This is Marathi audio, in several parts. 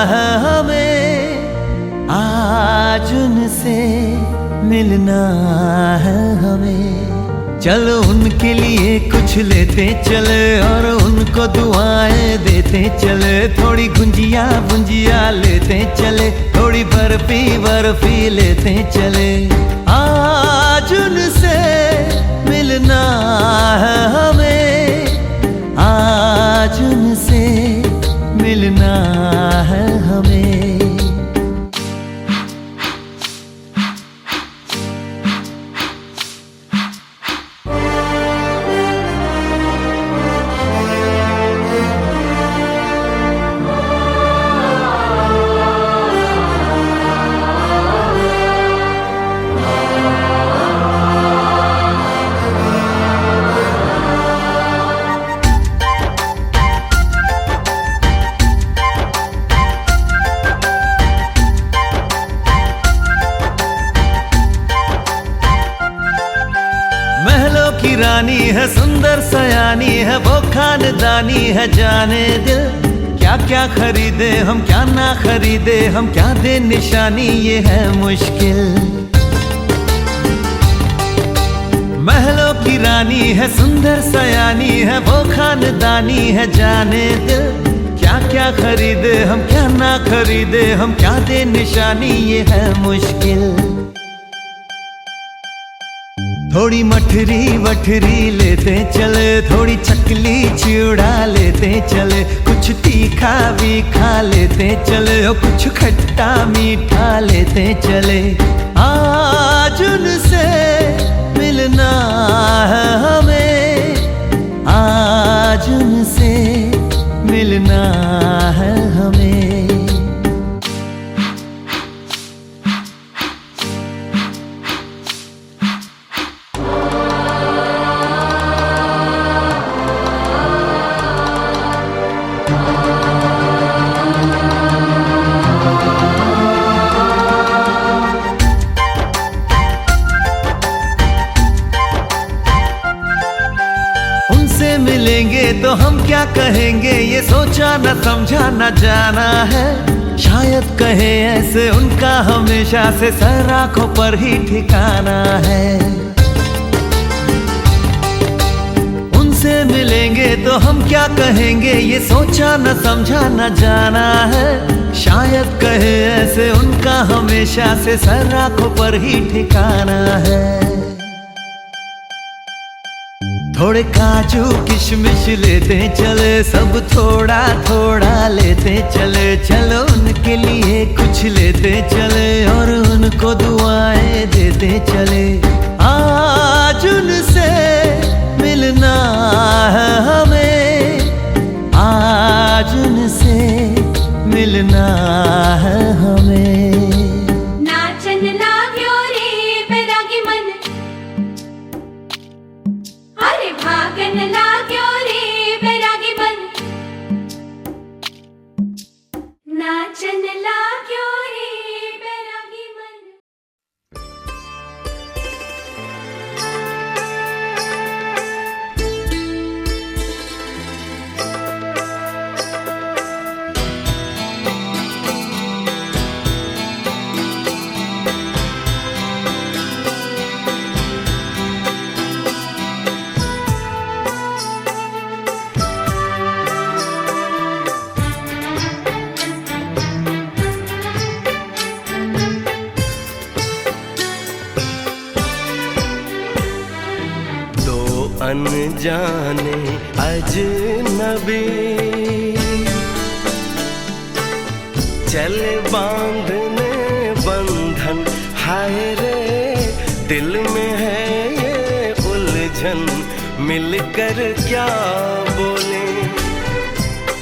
है हमें, आज उनसे मिलना है हमें। चलो उनके लिए कुछ लेते चले और उनको दुआएं देते चले। थोड़ी गुंजिया गुंजिया लेते चले, थोड़ी बर्फी बर्फी लेते चले। आज उनसे मिलना है हमें, आज उनसे मिलना है हमें। रानी है सुंदर सयानी है, वो खानदानी है जाने दिल। क्या क्या खरीदे हम क्या ना खरीदे हम, क्या दे निशानी ये है मुश्किल। महलों की रानी है सुंदर सयानी है, वो खानदानी है जाने दिल। क्या क्या खरीदे हम क्या ना खरीदे हम, क्या दे निशानी ये है मुश्किल। थोड़ी मठरी वठरी लेते चले, थोड़ी चकली चिड़ा लेते चले। कुछ तीखा भी खा लेते चले और कुछ खट्टा मीठा लेते चले। आज उनसे मिलना है हमें, आज उनसे मिलना है हमें। मिलेंगे तो हम क्या कहेंगे ये सोचा न समझा न जाना है। शायद कहे ऐसे उनका हमेशा से सर आंखों पर ही ठिकाना है। उनसे मिलेंगे तो हम क्या कहेंगे ये सोचा न समझा न जाना है। शायद कहे ऐसे उनका हमेशा से सर आंखों पर ही ठिकाना है। थोड़े काजू किशमिश लेते चले, सब थोड़ा थोड़ा लेते चले। चलो उनके लिए कुछ लेते चले और उनको दुआएं देते चले। आज उनसे मिलना है हमें, आज उनसे मिलना है हमें। अनजाने अजनबी चले बांधने बंधन, हाय रे दिल में है ये उलझन। मिलकर क्या बोले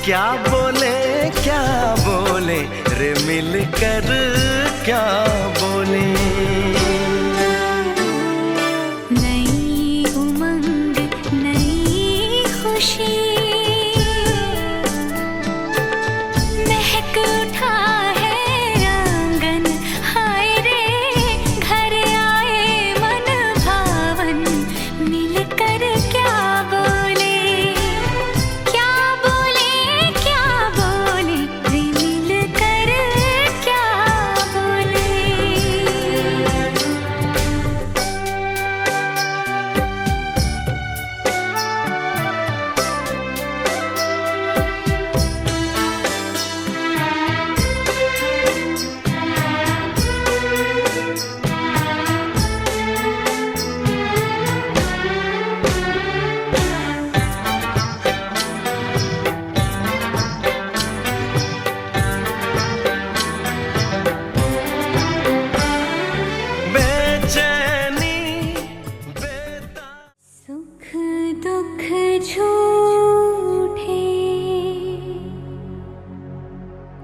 क्या बोले क्या बोले रे, मिलकर क्या बोले। क्या बोले क्या बोले रे, मिलकर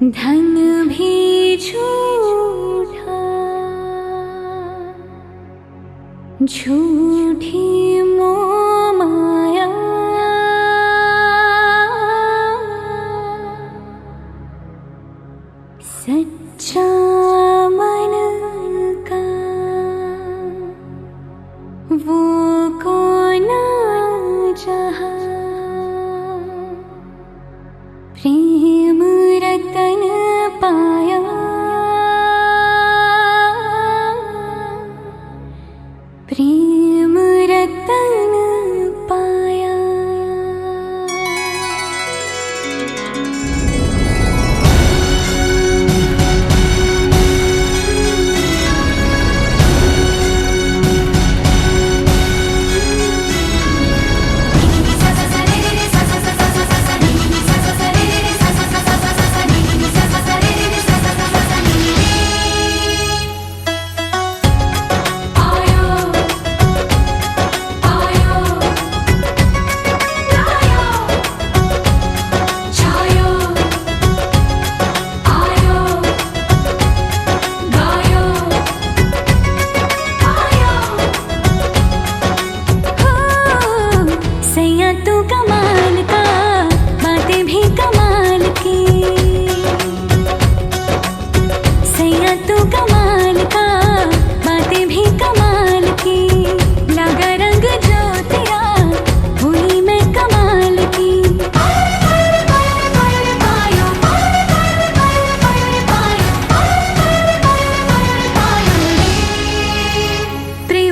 धन भी झूठा, झूठी मोह माया, सच्चा मन का वो कौन जहाँ, प्रेम रतन पाया, प्रेम रतन पाया।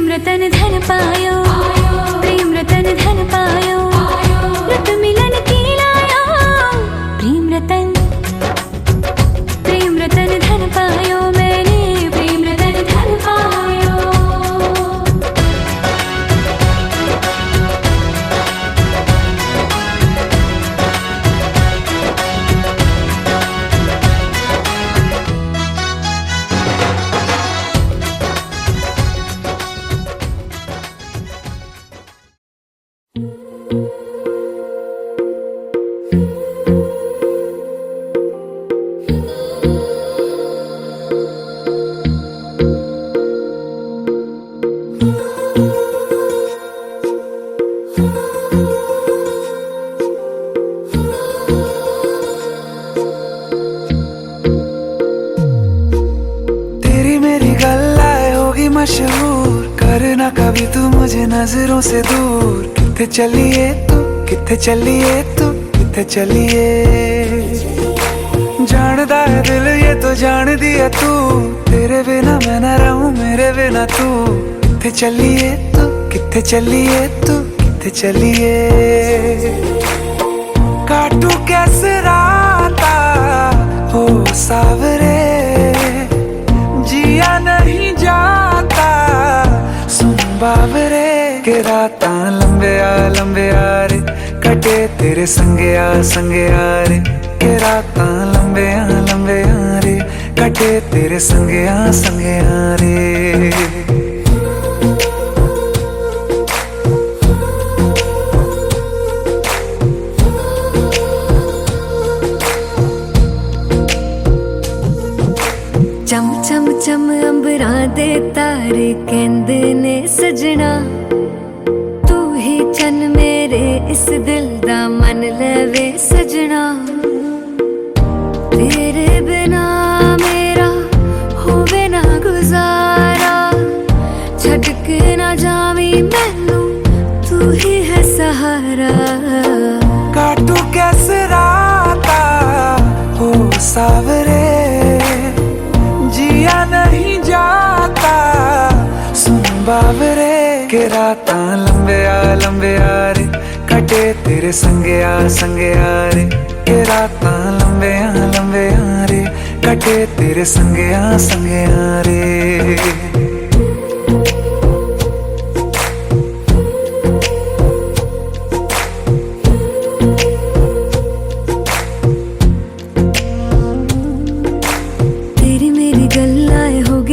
रतन धन पायो, प्रेम रतन धन पायो, रत मिलन की लायो, प्रेम रतन धन पायो, मैंने प्रेम रतन धन पायो। मशहूर करना कभी तू मुझे नजरों से दूर, किथे चलिए तू, किथे चलिए तू, किथे चलिए। जानदा है दिल ये तो जान दिया तू, तेरे बिना मैं न रहूं मेरे बिना तू। किथे चलिए तू, किथे चलिए तू, किथे चलिए। काटू कैसे राता हो सावरे, जिया नहीं जाता सुन बाबरे। के रातां लंबे आ रे, कटे तेरे संगे आ रे। के रातां लंबे आ रे, कटे तेरे संगे आ रे। चम चम चम अंबरां दे तारे कहंदे ने सजना, तू ही चन मेरे इस दिल दा मन लवे सजना। तेरे बिना मेरा होवे ना गुजारा, छड़ के ना जावी मैनू तू ही है सहारा। काटू कैसे राता हो सावरे, जिया नहीं जाता सुन बाबरे। के रातां लंबे आ रे, कटे तेरे संगे आ रे। के रातां लंबे आ रे, कटे तेरे संगे आ रे।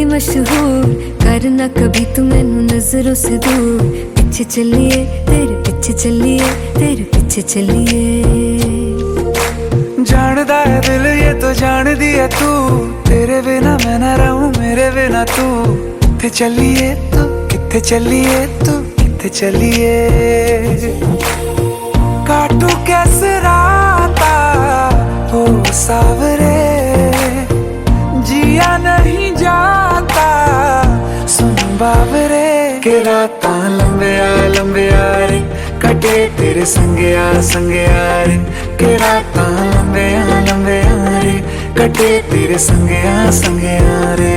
मशहूर करना कभी तू मैनू नजरों से दूर, पीछे चलिए तेरे पीछे चलिए, तेरे पीछे चलिए। जानदा है दिल ये तो जान दिया तू, तेरे बिना मैं ना रहूं, मेरे बिना तू। किथे चलिए तू, किथे चलिए तू, किथे चलिए। काटू कैसे राता ओ सावरे, जिया नहीं जाता सुन बावरे। के राता लंबिया लंबिया रे, कटे तेरे संगया संगया रे। के राता लंबिया लंबिया रे, कटे तेरे संगया संगया रे।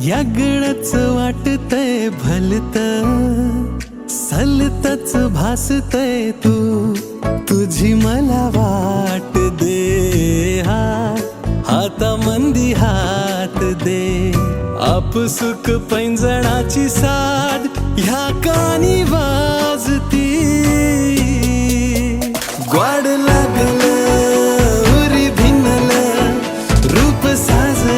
यागळच वाटतंय भलत सलतच भासतय तू तुझी मला वाट दे हाता मंदी हात दे आपसुक पैंजणाची साद ह्या कानी वाजती ग्वाड लागलं उरी भिनलं रूप साज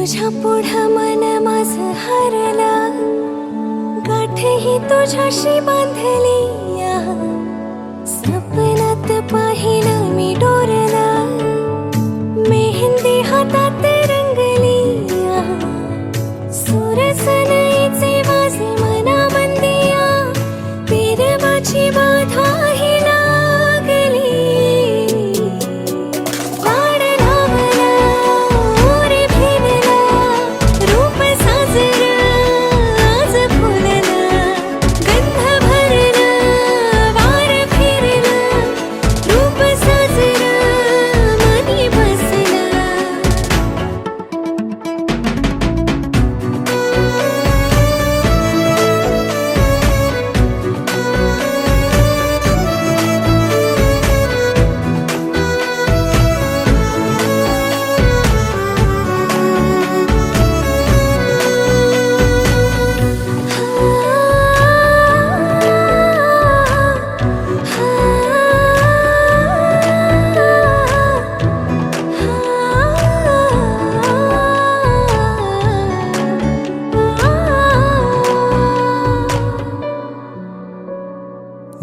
तुझ्या पुढं मन माझं हरलं, गाठही तुझ्याशी बांधली या. स्वप्नात पाहिलं मी डोरलं, मेहंदी हातात रंगली या. सुरसनईचे वाजे मनामंदिया, पेरवाची बाधा ही लागली. वाड लावला ओरे भिनला, रूप साजलं आज फुललं. गंध भरलं वार फिरलं, रूप साजलं मनी बसलं.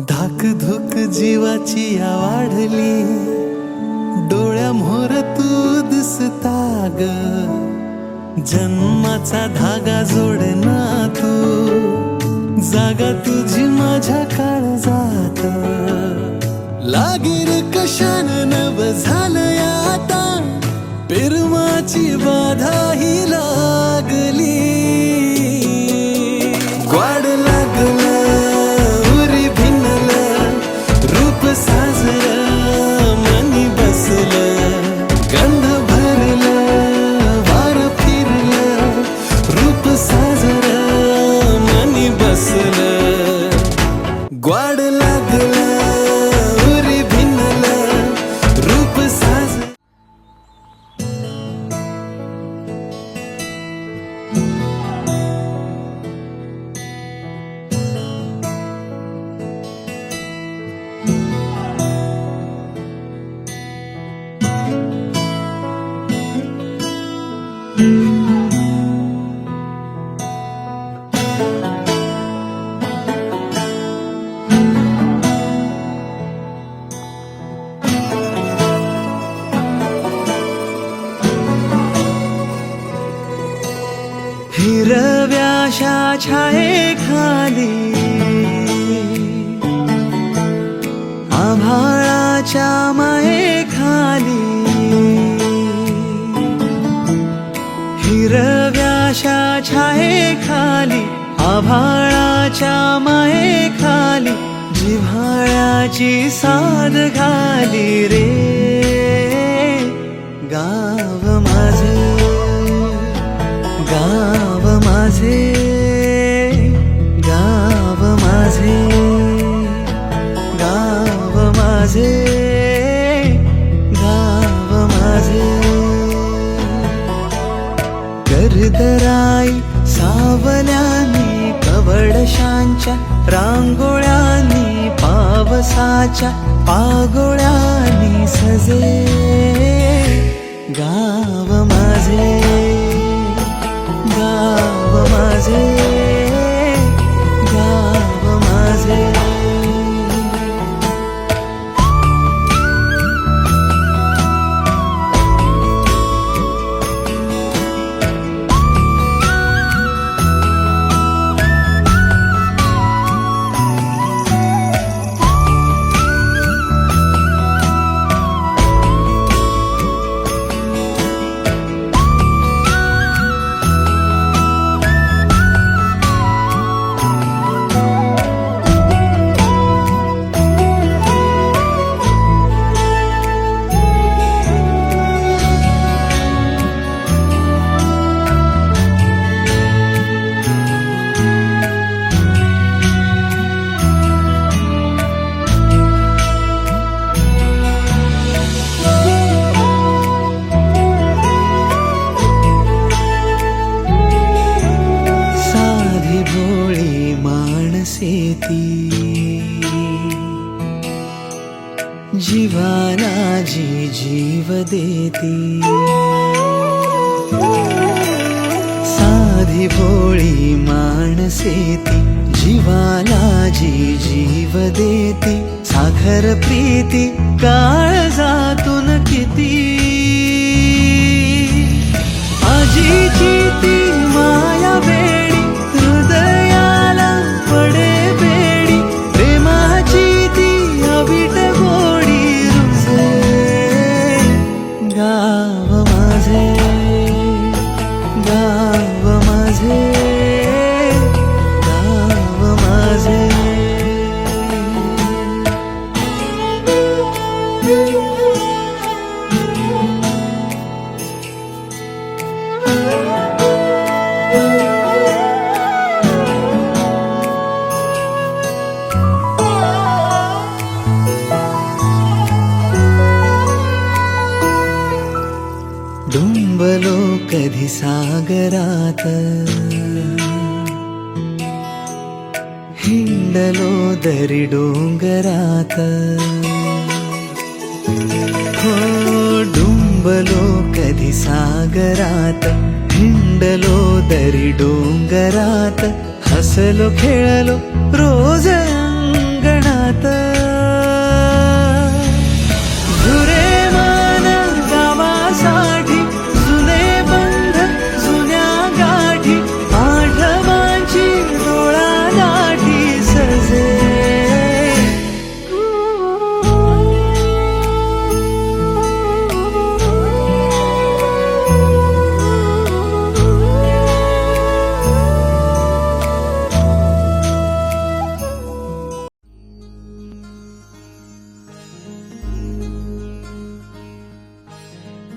धाकधूक जीवाची या वाढली, डोळ्यामोर तू दिसता ग. जन्माचा धागा जोडना तू, जागा तुझी माझ्या काळजात. लागीर कशान नव झालं आता, पेरमाची बाधा ही लागली. ग्वाड लागलं उरी भिनलं, रूप साजलं मनी बसलं. गंध भरलं वार फिरलं, रूप साजलं मनी बसलं. ग्वाड लागलं उरी भिनलं, रूप साजलं. हिरव्याशा छायेखाली, आभाळाच्या मायेखाली. हिरव्याशा छायेखाली, आभाळाच्या मायेखाली. जिव्हाळ्याची साद घाली रे गाव माझे, गाव माझे, गाव माझे, गाव माझे, गाव माझे. गर्दराई सावल्यानी, कवडशांच्या रांगोळ्यांनी, पावसाच्या पागोळ्यांनी सजे गाव माझे, गाव माझे, गाव माझे. जीवाला जी जीव देती. साधी भोळी माणसे ती, जीवाला जी जीव देती, साखर प्रीती काळजातून किती, आजीची ती माया वेडी, हृदयाला पडे बेडी, प्रेमाची ती अवीट गोडी रुजे गाव माझे, गाव माझे, गाव माझे. डुंबलो कधी सागरात, हिंडलो दरी डोंगरात, हो डुंबलो कधी सागरात, हिंडलो दरी डोंगरात, हसलो खेळलो रोज अंगणात, झुरे मान गावासाठी, जुने बंध जुन्या गाठी, आठवांची डोळा गाठी सजे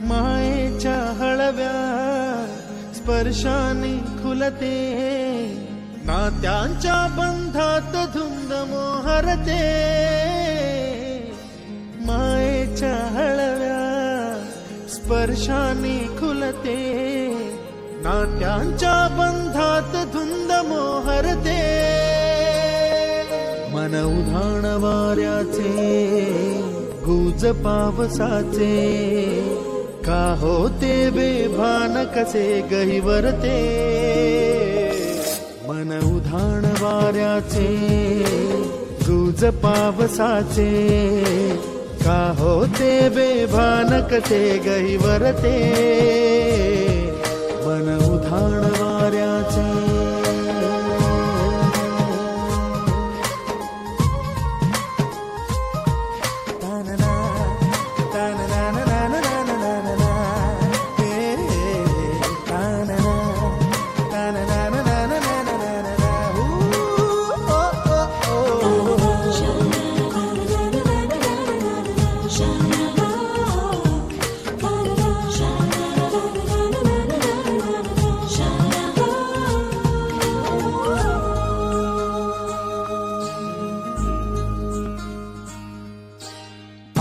मायेच्या हळव्या स्पर्शाने खुलते, नात्यांच्या बंधात धुंद मोहरते, मायेच्या हळव्या स्पर्शाने खुलते, नात्यांच्या बंधात धुंद मोहरते, मन उधाण वाऱ्याचे गुज पावसाचे, का होते बेभान कसे गहिवरते, मन उधाण वाऱ्याचे गुज पावसाचे, का होते बेभान कसे गहिवरते, मन उधाण वाऱ्याचे.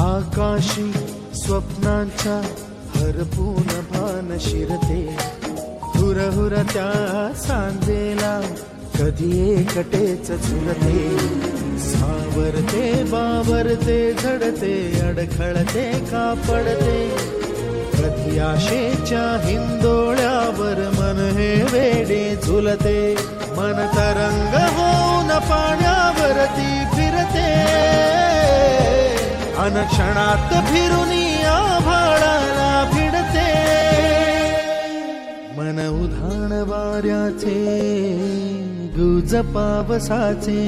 आकाशी स्वप्नांच्या हरपून भान शिरते, हुरहुर त्या सांजेला कधी एकटेच झुलते, सावरते बावरते झडते, अडखळते का पडते, कधी आशेच्या हिंदोळ्यावर मन हे वेडे झुलते, मन तरंग होऊन पाण्यावरती फिरते, अनक्षणात फिरुनी आभाळाला भिडते, मन उधाण वाऱ्याचे गुज पावसाचे,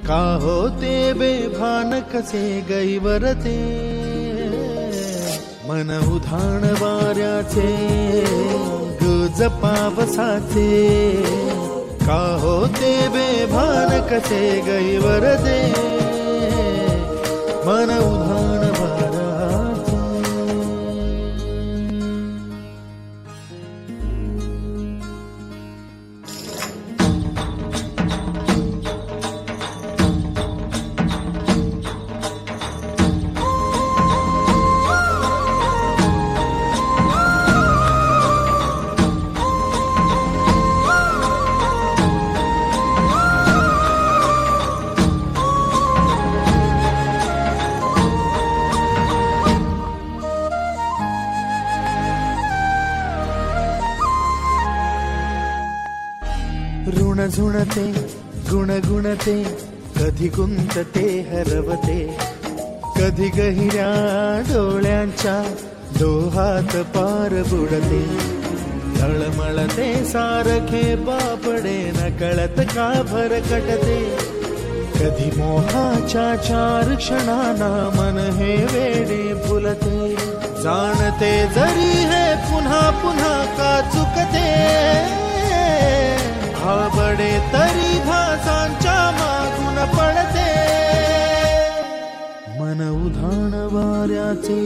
का होते बेभान कसे गैवरते, मन उधाण वाऱ्याचे गुज पावसाचे, का होते बेभान कसे गैवरते, मन उधाण वाऱ्याचे. ऋण झुणते गुणगुणते कधी गुंतते हरवते, कधी गहिऱ्या डोळ्यांच्या डोहात पार बुडते, तळमळते सारखे बापडे नकळत का भरकटते, कधी मोहाच्या 4 क्षणांना मन हे वेडे फुलते, जाणते जरी हे पुन्हा पुन्हा का चुकते, आवडे तरी भासांच्या मागून पडते, मन उधाण वाऱ्याचे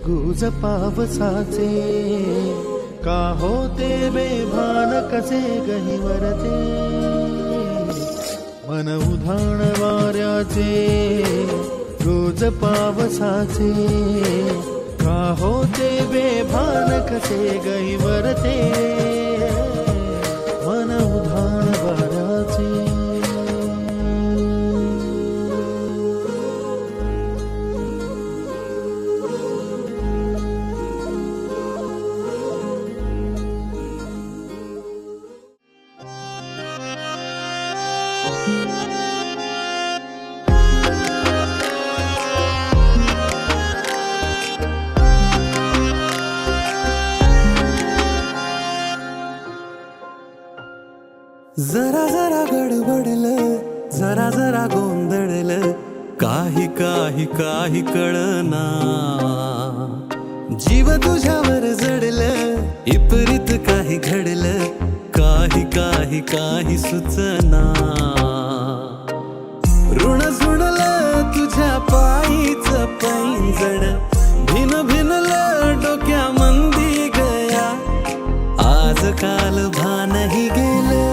गुज पावसाचे, का होते बेभान कसे गहिवरते, मन उधाण वाऱ्याचे गुज पावसाचे, का होते बेभान कसे गहिवरते, मन उधाण वाऱ्याचे. जरा जरा गडबडलं, जरा जरा गोंधळलं, काही काही काही कळना, जीव तुझ्यावर जडलं, विपरीत काही घडलं, काही काही काही सुचना, ऋण झुणलं तुझ्या पायीच पैंजण, भिन भिनलं डोक्या मंदी गया, आज काल भानही गेलं,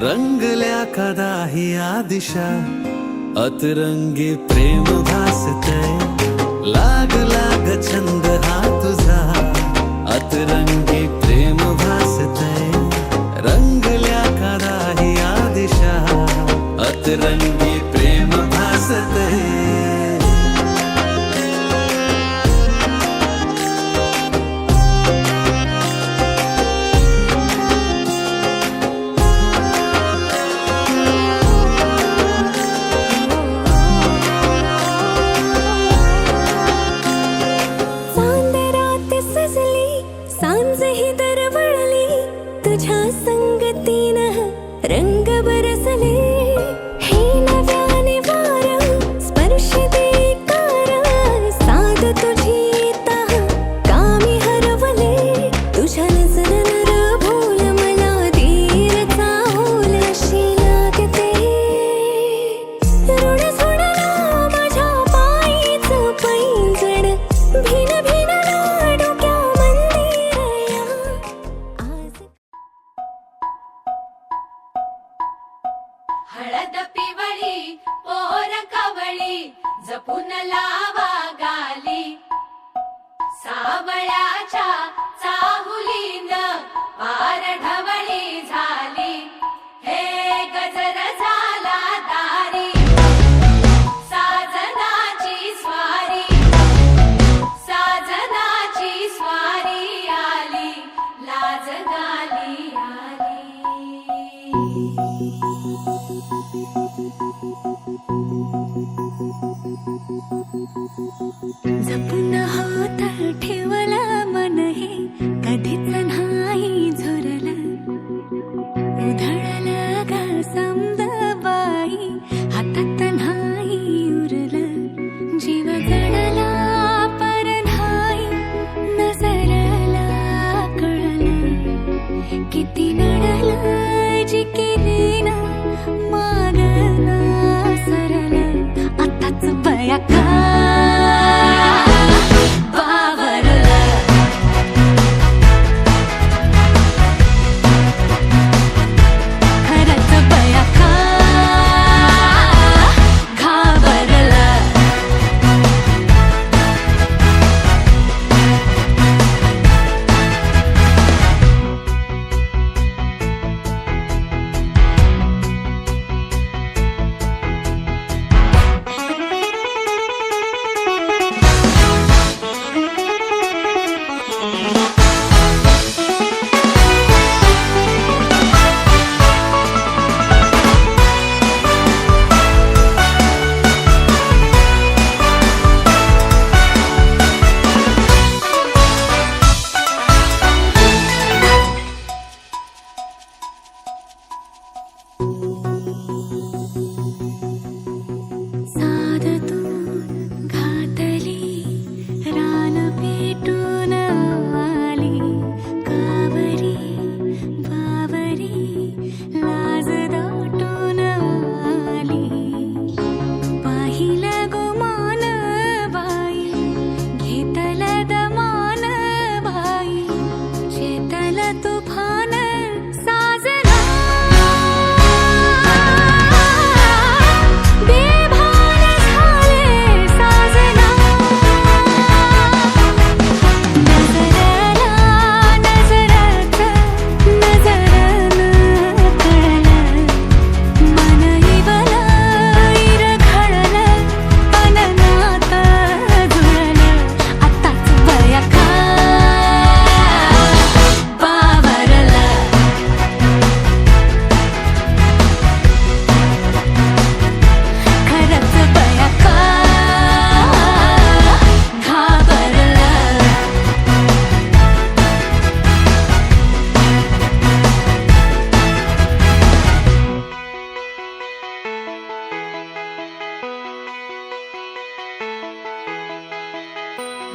रंगल्या कदाही दिशा, अतरंगी प्रेम भासतय, लाग लाग छंद हा तुझा, अतरंगी प्रेम भासतय, रंगल्या कदाही दिशा, अतरंगी प्रेम भासतय. तुझ्या संगतीनं रंग बरसले, हे नव्याने वार स्पर्श देकार, साध तुझी तह कामी हरवले, तुझ्या नजरनं भूल मला धीर चावल अशी लागते, ऋण झुणलं माझ्या पायीच पैंजण, भिन भिनलं डोक्या मंदिरया, आज हळद पिवळी पोर कवळी जपून लावा गाली, सावळ्याच्या चाहुलीन पार ढवळी झाली, हे गजर झाला दारी, साजनाची स्वारी, साजनाची स्वारी आली, लाज गाली आली. जपून होत ठेवला मन हे कधीच नाही झुरलं, उधळलं ग समद बाई हातात नाही उरलं, जीव जडला पर नाही नजरला कळलं, किती नडलं जी केली ना मागना सरलं, आताच बया का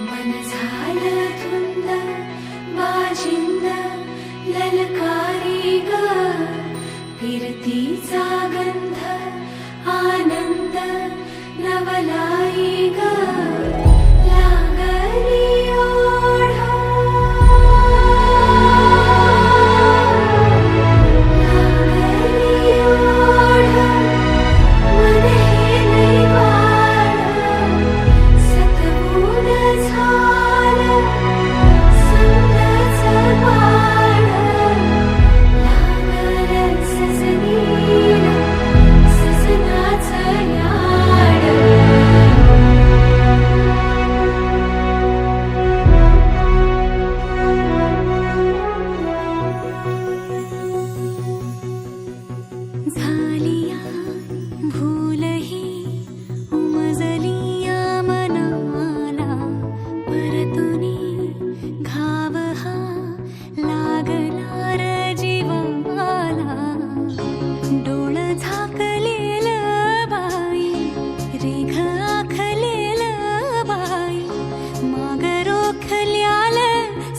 मन झालं धुंद बाजिंद ललकारी ग फिरतीचा गंध आनंद नवलाई ग लागली ओढा लागली ओढा मन हे नैवाड सतबूड झालं संतच पाड लागलं सजनीला सजनाचं याड झालिया भूलही उमजलिया मनाला परतुनी घाव हा लागला र जीवाला डोळ झाकलेलं बाई रेघ आखलेलं बाई माग रोखल्याल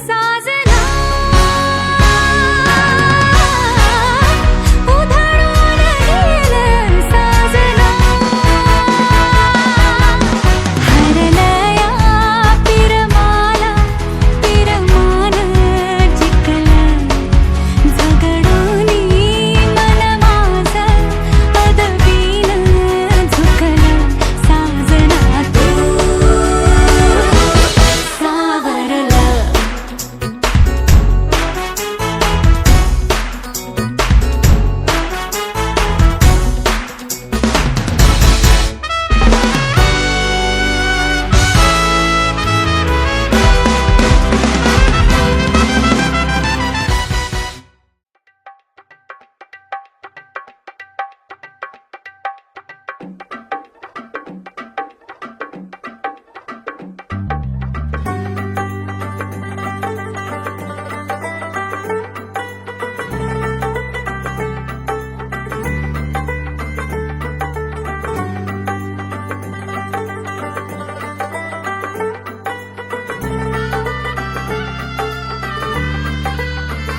साजना उधळून गेलं साजना हरलया पिरमाला पिरमान जिंकलं झगडूनी मन माझं पदवीनं झुकलं साजना तू सावरलं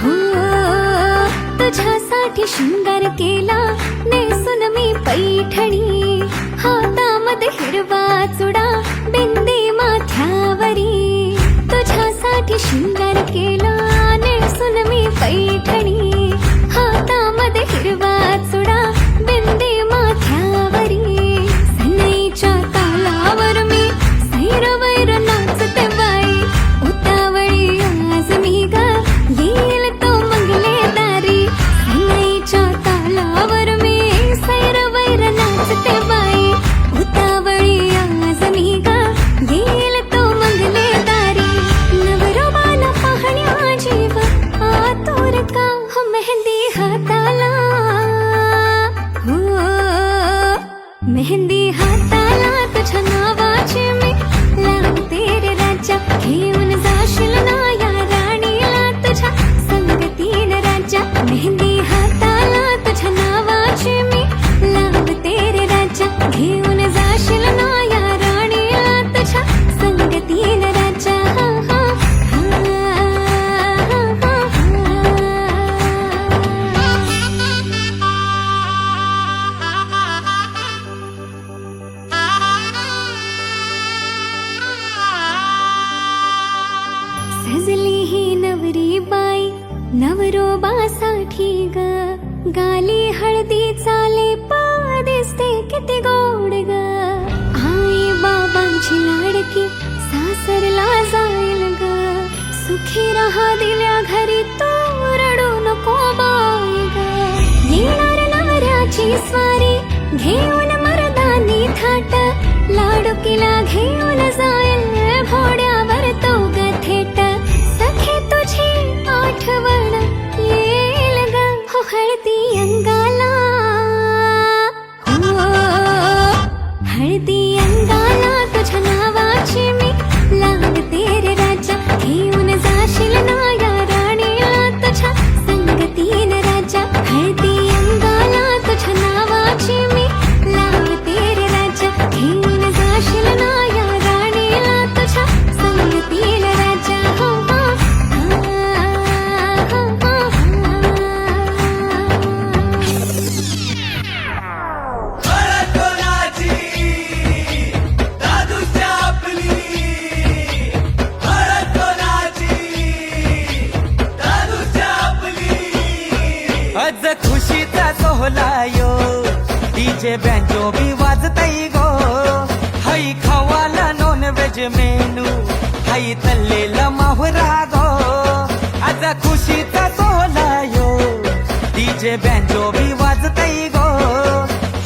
हो तुझ्यासाठी शृंगार केला नेसून मी पैठणी हातामध्ये हिरवा चुडा बिंदी माथ्यावरी तुझ्यासाठी शृंगार केला नेसून मी पैठणी हातामध्ये हिरवा चुडा बिंदी माथ्यावरी सनईच्या तालावर मी सैरवैर नाचते बाई उतावळी आज मी ग येईल तो मंगले दारी सनईच्या तालावर मी सैरवैर नाचते बाई उतावळी आज मी ग येईल तो मंगले दारी नवरोबाला पाहण्या जीव आतुर का हो मेहंदी हाताला हो मेहंदी हाताला तुझ्या नावाची मी लावते रे राजा घेऊन जाशील ना या राणीला तुझ्या संगतीन राजा मेहंदी हाताला तुझ्या नावाची मी लावते रे राजा घेऊन जाशील ना या राणीला तुझ्या संगतीन राजा सजली ही नवरी बाई नवरोबासाठी ग गाली हळदी चाले दिसते किती गोड ग आई बाबांची लाडकी सासरला जाईल ग सुखी राहा दिल्या घरी तो रडू नको बाई ग येणार नवऱ्याची स्वारी घेऊन मर्दानी थाट लाडकीला घेऊन जाईल घोड्यावर तो ग थेट सखे तुझी आठवण येईल ग हो हळदी अंगाला हो हळदी अंगाला तुझ्या नावाची मी लावते रे राजा घेऊन जाशील ना या राणीला तुझ्या संगतीन राजा हळदी अंगाला तुझ्या नावाची मी लावते रे राजा घेऊन जाशील ना या राणीला सोहलायो डीजे बँजो बी वाजतई गो हाई खावाला नॉन व्हेज मेनू हाई तल्लेला माहुरा गो आज खुशीचा सोहलायो डीजे बँजो बी वाजतई गो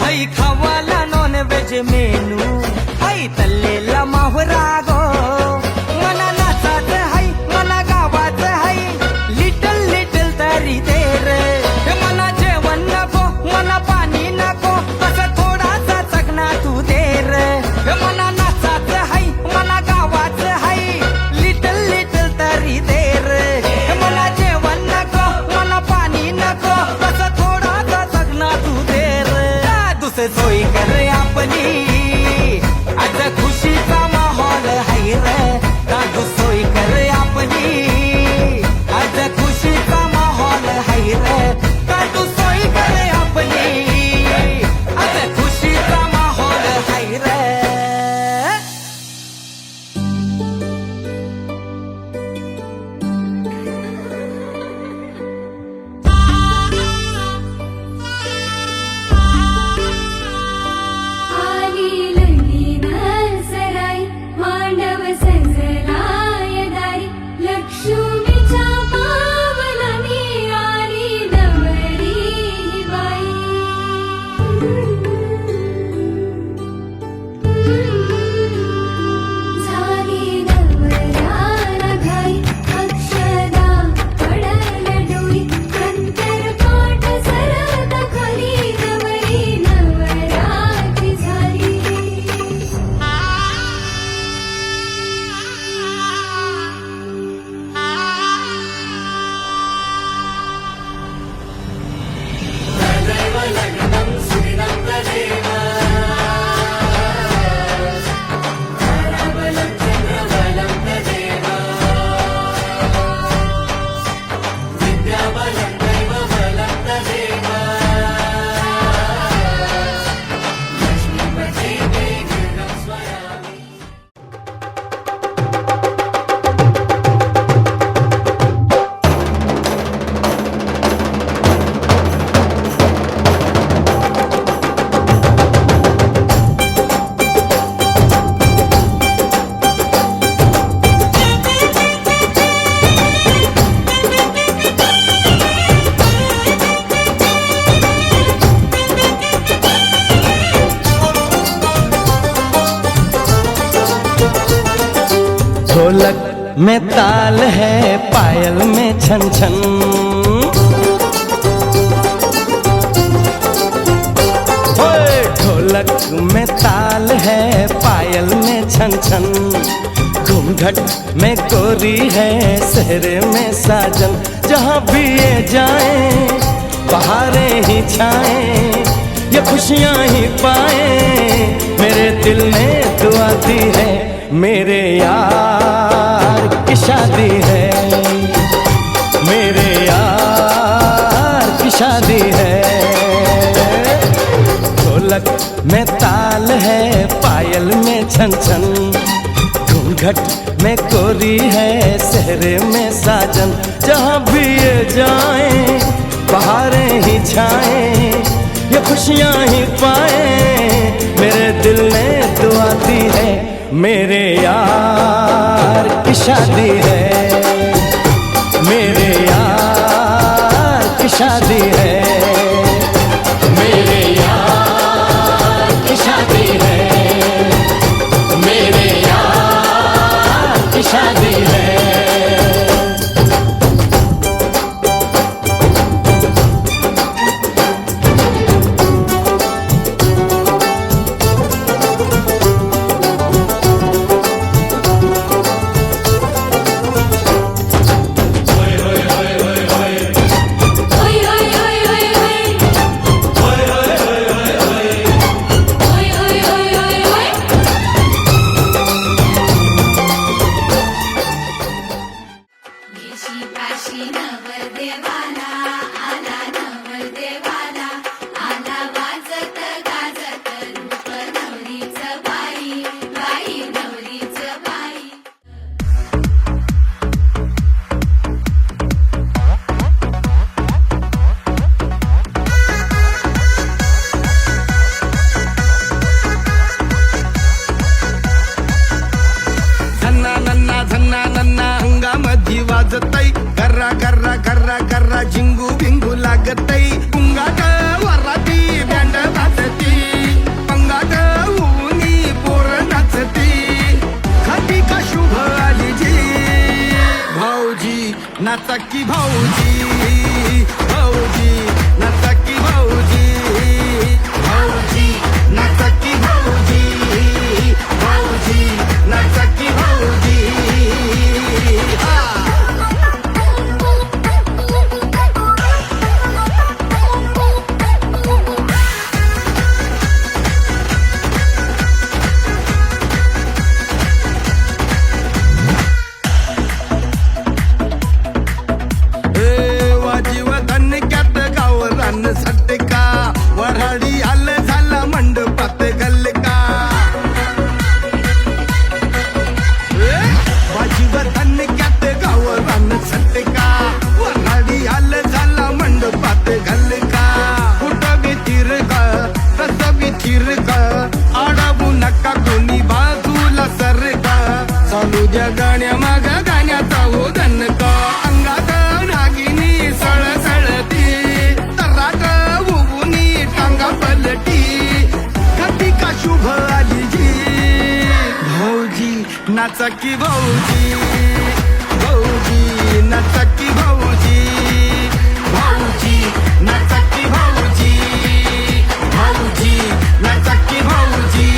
हाई खावाला नॉन व्हेज मेनू हाई तल्लेला माहुरा गो मला नाचाच हाई मला गावाच हाई लिटल लिटल तरी दे रे मला जेवण नको मला पाणी नको कसं थोडासा चकना तू दे रे मला नाचाच हाई मला गावाच हाई लिटल लिटल तरी दे रे मला जेवण नको मला पाणी नको कसं थोडासा चकना तू दे रे दुसरे सोयी कर रे आपली आज खुशीचा माहोल हाय रे दादू सोयी कर रे आपली आज खुशीचा माहोल हाय रे दादू सोयी कर रे आपली आज खुशीचा माहोल हाय रे आली लंगीन सराई मांडव सजलाय दारी लक्ष्मीच्या पावलानी आली नवरी बाई झाली नवऱ्याला घाई अक्षदा पडल डोई अंतर पाठ सरत खाली नवरी नवराची झाली ढोलक में ताल है पायल में छन छन ओए ढोलक में ताल है पायल में छन छन घूंघट में गोरी है सहरे में साजन जहाँ भी ये जाए बहारें ही छाए ये खुशियाँ ही पाए मेरे दिल में दुआ दी है मेरे यार की शादी है मेरे यार की शादी है ढोलक में ताल है पायल में छन छन घूंघट में कोरी है सहरे में साजन जहाँ भी ये जाए बहारें ही छाए ये खुशियाँ ही पाए मेरे दिल ने दुआ दी है मेरे यार की शादी है मेरे यार की शादी है मेरे यार की शादी है मेरे यार की शादी है वाजतई गर्रा गर्रा गर्रा गर्रा झिंगू भिंगू लागतई पुंगाट वराती बँड वाजती पंगाट ऊनी पोर नाचती खाती का शुभ आली जी भाऊजी नाचा की भाऊजी भाऊजी नाचा की भाऊजी भाऊजी नाचा की भाऊजी भाऊजी नाचा की भाऊजी हा सटका वराडी आलं झाला मंडपात गल्लका वाजीवर धनक्यात गावरान सटका वराडी आलं झाला मंडपात गल्लका कुठं बी तिरका तसं बी थिरका आडावू नका कोणी बाजूला सरका चालू द्या गाण्या माग गाण्याचा हो दणका अंगात नागिनी सळसळती पलटी कधी का शुभ आली जी भाऊजी नाचा की भाऊजी भाऊजी नाचा की भाऊजी भाऊजी नाचा की भाऊजी भाऊजी नाचा की भाऊजी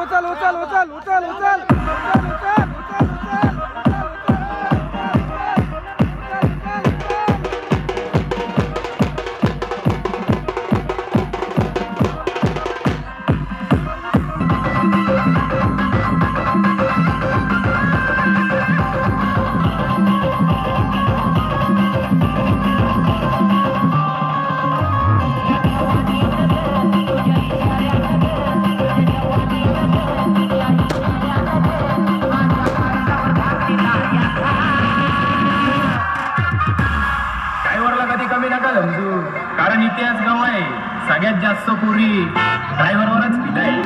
उचल उचल उचल उचल उचल उचल उचल उचल उचल पोरी ड्रायव्हरवरच पिलाय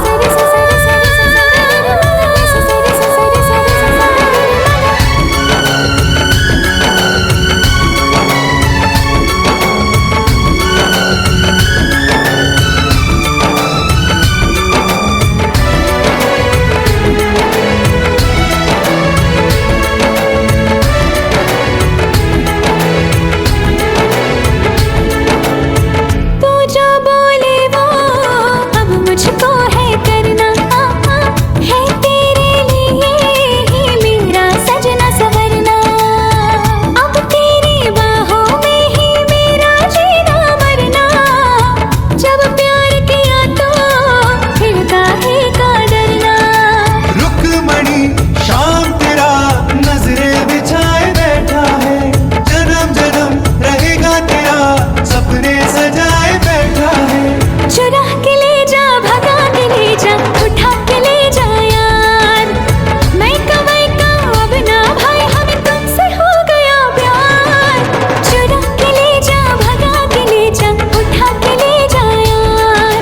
तू जो बोले वो अब मुझको है करना, है तेरे लिए ही मेरा सजना सवरना। अब तेरी बाहों में ही मेरा जीना मरना। जब प्यार किया तो फिर काहे का डरना। रुकमणी शाम तेरा नजरे बिछाए बैठा है, जन्म जन्म रहेगा तेरा सपने सजाए बैठा है। चुरा के ले जा, भगा के ले जा, उठा के ले जा यार। मैं कमाई का अब ना भाई, हमें तुमसे हो गया प्यार। चुरा के ले जा, भगा के ले जा, उठा के ले जा यार।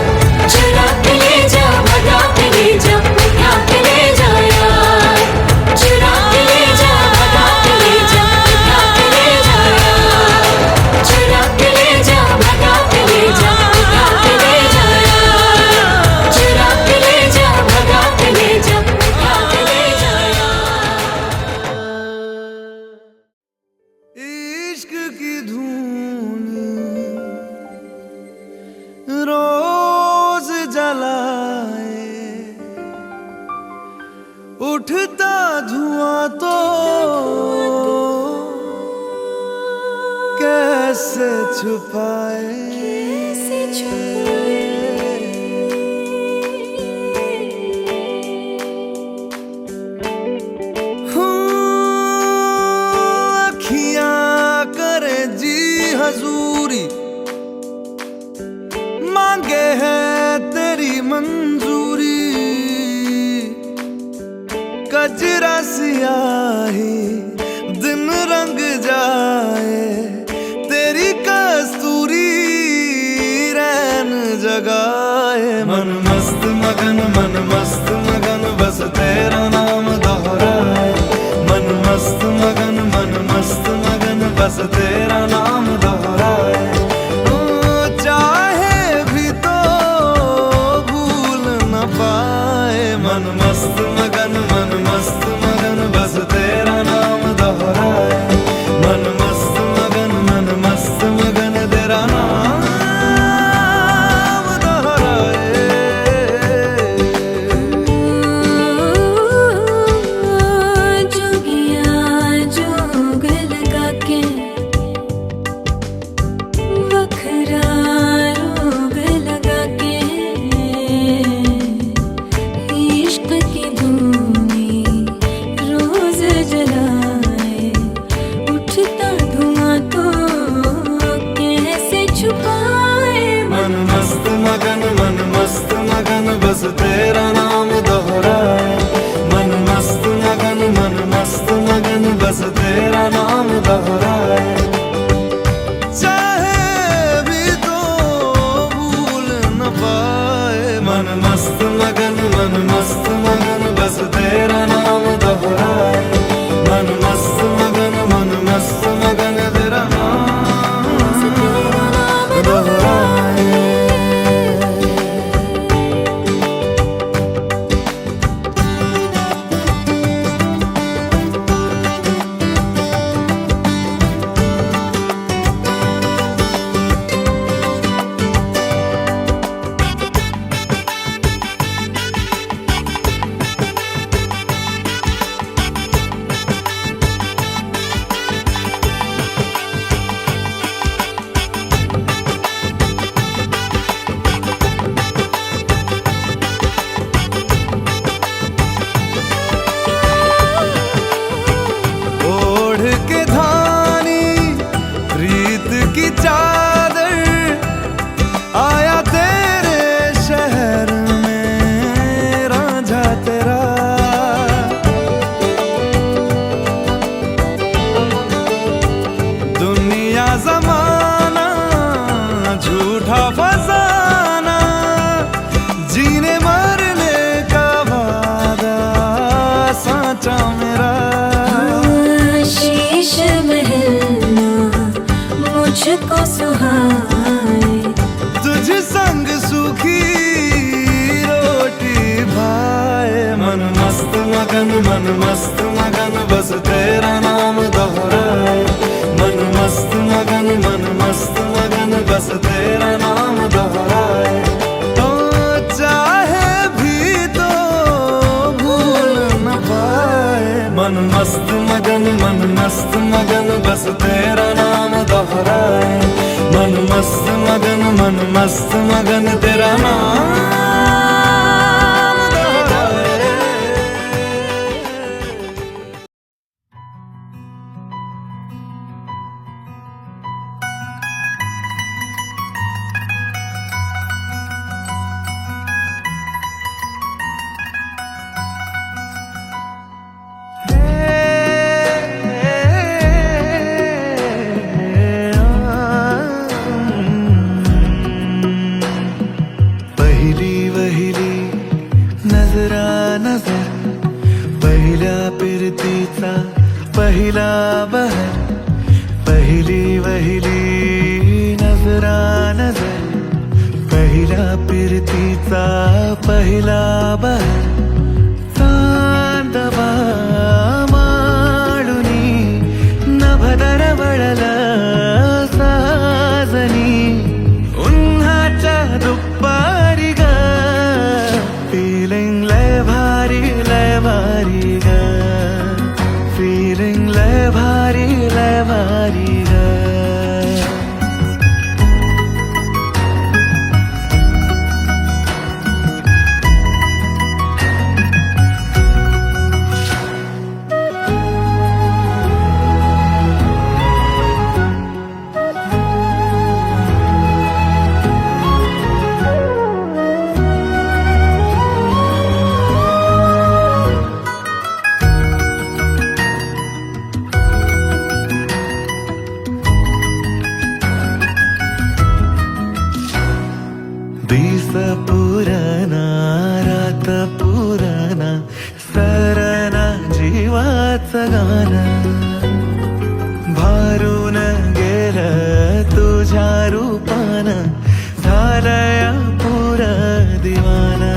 चुरा के ले जा, भगा के ले जा, उठा के ले जा यार। चुरा के ले जा, भगा के ले जा, उठा के ले जा यार। चुरा के ले जा, भगा के ले जा, उठा के ले जा यार। चुरा के ले जा, भगा के ले जा, उठा के ले जा यार। इश्क की धून रोज जलाए, उठता धुआं तो कैसे छुपाए। अखियां करे जी हजूरी, मांगे है तेरी मंजूरी। कजरा सियाही दिन रंग जाए, तेरी कस्तूरी रैन जगाए। मन मस्त मगन बस तेरा नाम दोहराए। मन मस्त मगन बस तेरा नाम दोहराए। चाहे भी तो भूल न पाए। मन मस्त मगन बस तेरा नाम दोहराए। मन मस्त मगन तेरा नाम दोहराए। मन मस्त मगन बस तेरा नाम दोहराए मन मस्त मगन बस तेरा नाम दोहराए तो चाहे भी तो भूल न पाए मन मस्त मगन बस तेरा नाम दोहराए मन मस्त मगन तेरा नाम पहिला बहर पहिली नजरा नजर पहिल्या फिरतीचा पहिला बहर चांदवा माळुनी नभदर वळला साजनी उन्हाच्या दुपारी ग फिलिंग लय भारी ग feeling लय भारी ग दिस पुराना रात पुराना सरना जीवाचं गाणं भारून गेलं तुझ्या रूपानं झालया पुर दिवाना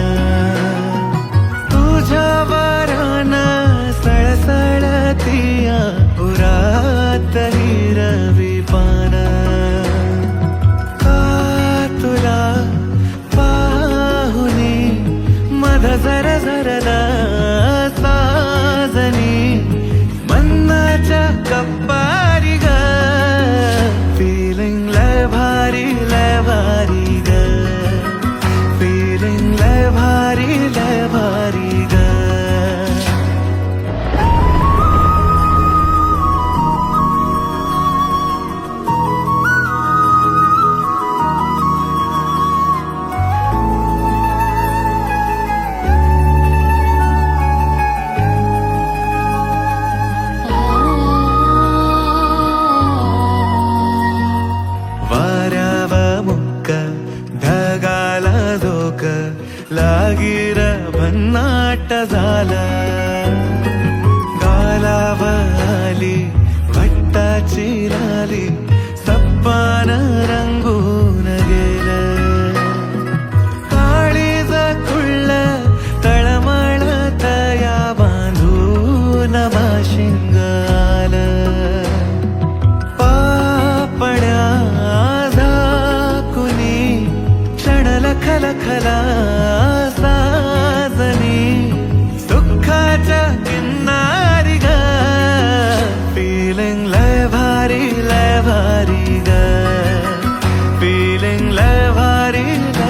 तुझ्या वारानं सळसळतिया पुरात हिरवी पाना तुला झर झरला साजनी मन्नाच्या कप्पारी ग फिलिंग लय भारी ग फिलिंग लय भारी ग लागीर भन्नाट झाला गालावली भट्टाची लाली सप्पान रंगून गेलं काळीज कुळ्ळ तळमळ तया बांधून बाशिंग आलं पापड्या झाकुनी क्षण लखलखला सुखाच्या किन्नारी ग फिलिंग लय भारी ग फिलिंग लय भारी ग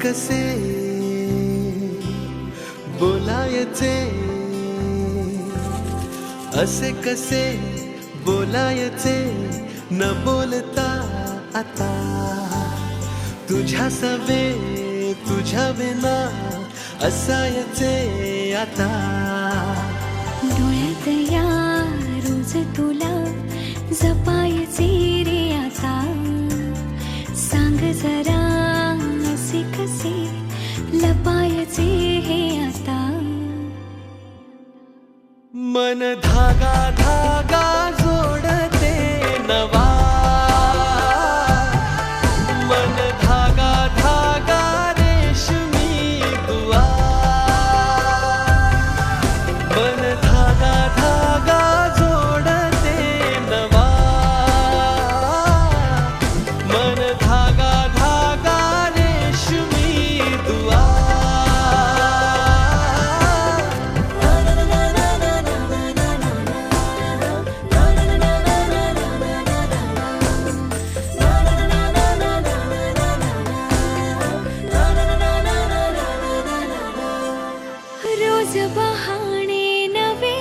कसे बोलायचे असे कसे बोलायचे न बोलता आता तुझ्या सवे तुझ्या विना असायचे आता डोळ्यात या रोज तुला जपायचे रे आता सांग जरा असे कसे लपायचे हे आता मन धागा धागा जोडते नवा मन धागा धागा रेशमी दुआ मन धागा धागा जोडते नवा मन धागा धागा रेशमी दुआ रोज बहाणे नवे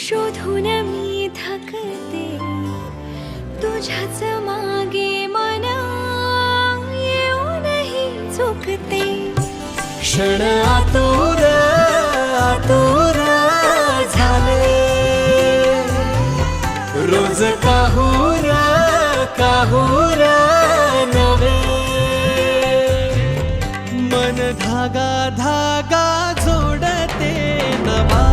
शोधून मी थकते तुझ्याच मागे मन येऊनही चुकते क्षण आतुर आतुर झाले रोज काहूर काहूर नवे मन धागा धागा जोडते नवा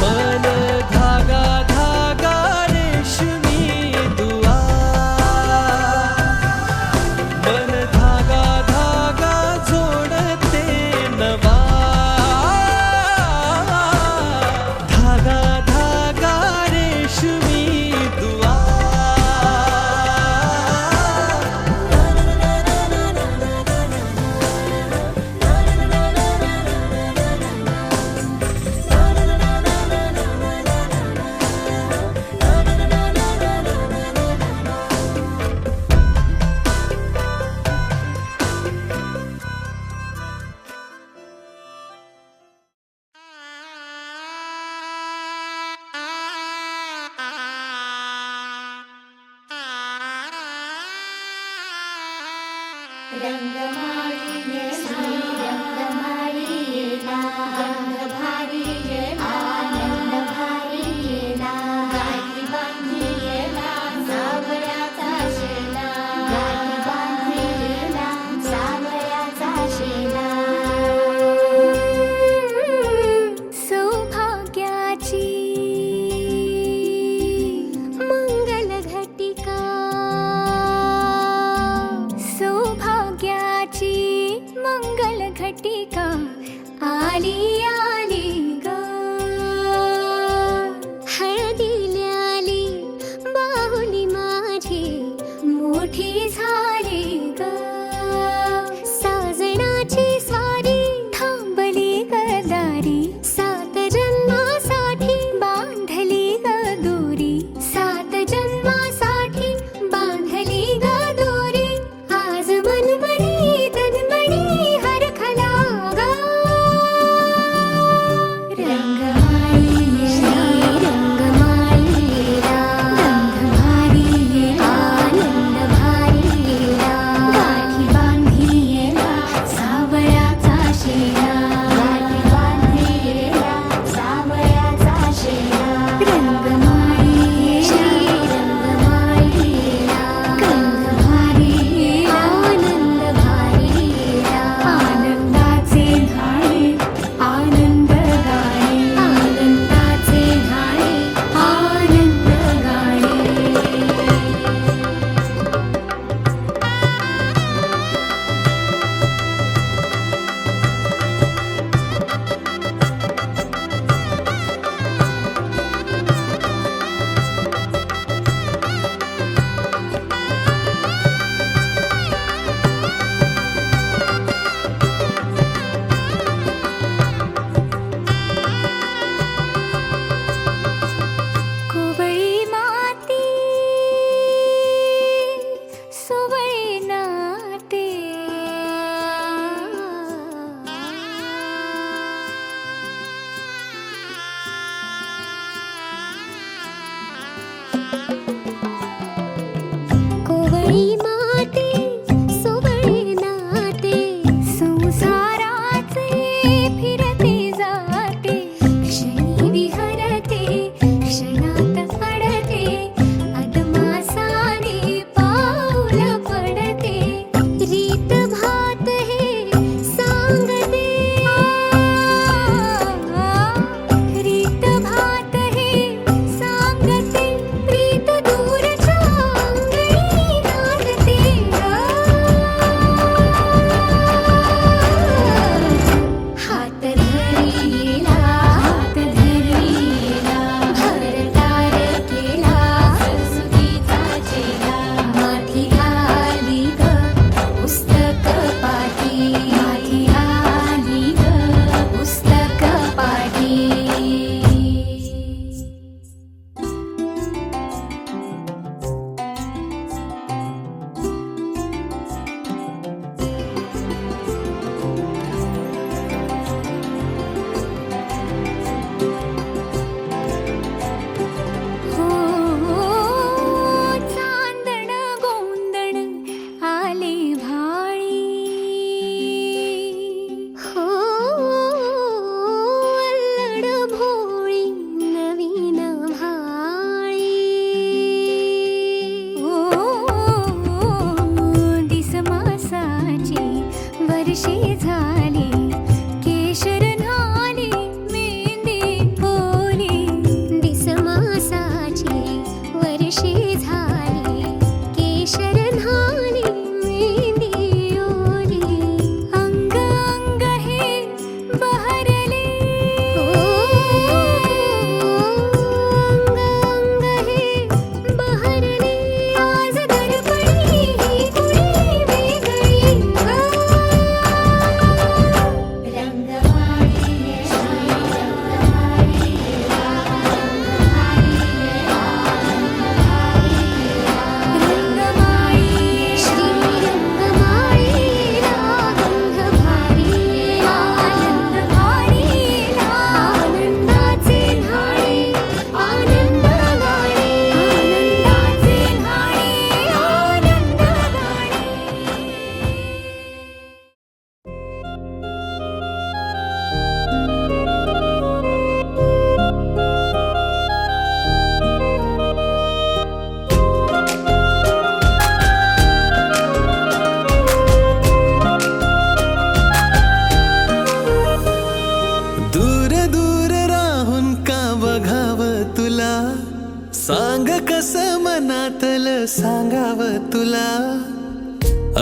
मन धागा धागा रेशमी दुआ मन धागा धागा जोडते नवा धागा धागा रेशमी दुआ सौभाग्याची मंगल घटिका सौभाग्याची मंगल घटिका आली आली ग कशी झाली केशर धानी मेहंदी ओली अंग अंग हे बहरले अंग अंग हे बहरले आज दर्पणी ही कुणी वेगळी रंगवाणी रंगमाळी श्री रंगमाळीला गंध भारी आनंद भारी आनंदाचे न्हाणे आनंद गाणे आनंदाचे न्हाणे आनंद गाणे दूर दूर राहून का बघावं तुला सांग कस मनातल सांगावं तुला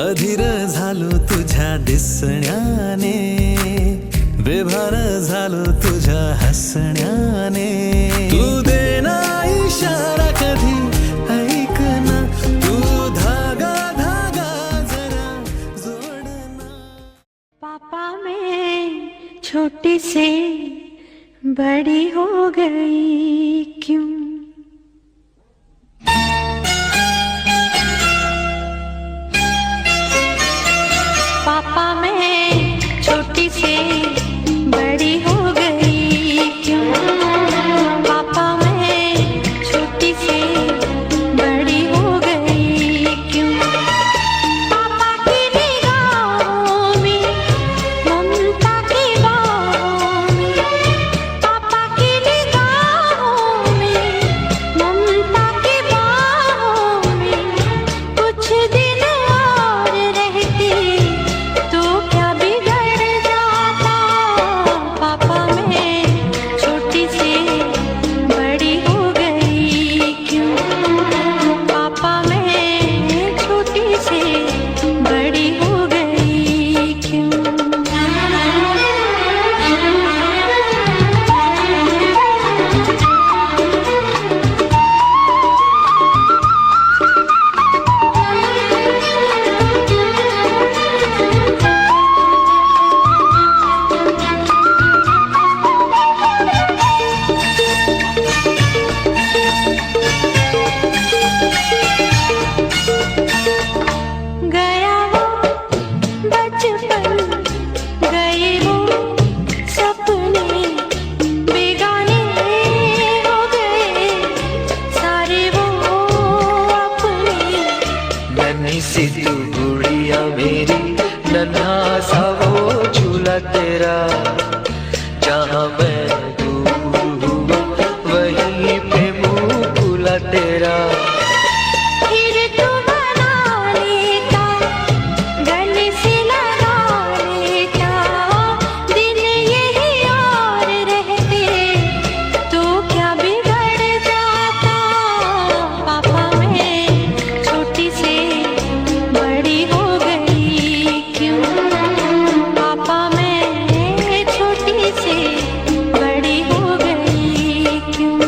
अधीर झालो तुझ्या दिसण्याने बेभान झालो तुझ्या हसण्याने तू देना इशारा कधी ऐक ना तू धागा धागा जरा जोडना पापा मैं छोटी से बड़ी हो गई क्यों पापा मैं छोटी से बड़ी हो गई क्यों पापा मैं छोटी से बड़ी हो गई क्यों पापा की निगाहों में ममता की बाहों में पापा की निगाहों में ममता की बाहों में कुछ दिन और रहते तो क्या बिगड़ जाता पापा मैं छोटी से बड़ी हो गई क्यों पापा मैं छोटी से बड़ी हो गई क्यों गया वो बचपन गए वो सपने बेगाने हो गए सारे वो अपने नन्ही सी तू गुड़िया मेरी नन्हा सा वो झूला तेरा जहाँ मैं दूर हुआ वहीं पे मुँह खुला तेरा फिर तू बना लेता गले से लगा लेता दिन यही और रहते तो क्या बिगड़ जाता पापा मैं छोटी से बड़ी हो गई क्यों पापा मैं छोटी से बड़ी हो गई क्यों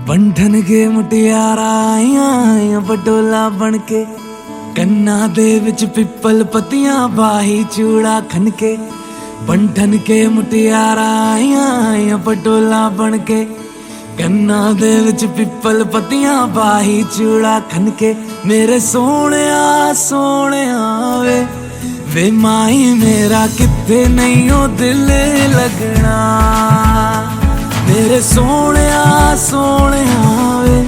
बंधन के मुटियारा आइया बटोला बन के ਕੰਨਾਂ ਦੇ ਵਿੱਚ ਪਿੱਪਲ ਪੱਤੀਆਂ ਬਾਹੀ ਚੂੜਾ ਖਨਕੇ ਬੰਠਨ ਕੇ ਮੁਟਿਆਰਾਂ ਆਈਆਂ ਪਟੋਲਾ ਬਣ ਕੇ ਕੰਨਾਂ ਦੇ ਵਿੱਚ ਪਿੱਪਲ ਪੱਤੀਆਂ ਬਾਹੀ ਚੂੜਾ ਖਨਕੇ ਮੇਰੇ ਸੋਹਣਿਆ ਸੋਹਣਿਆ ਵੇ ਮਾਈ ਮੇਰਾ ਕਿੱਥੇ ਨਹੀਂ ਉਹ ਦਿਲ ਲੱਗਣਾ ਮੇਰੇ ਸੋਹਣਿਆ ਸੋਹਣਿਆ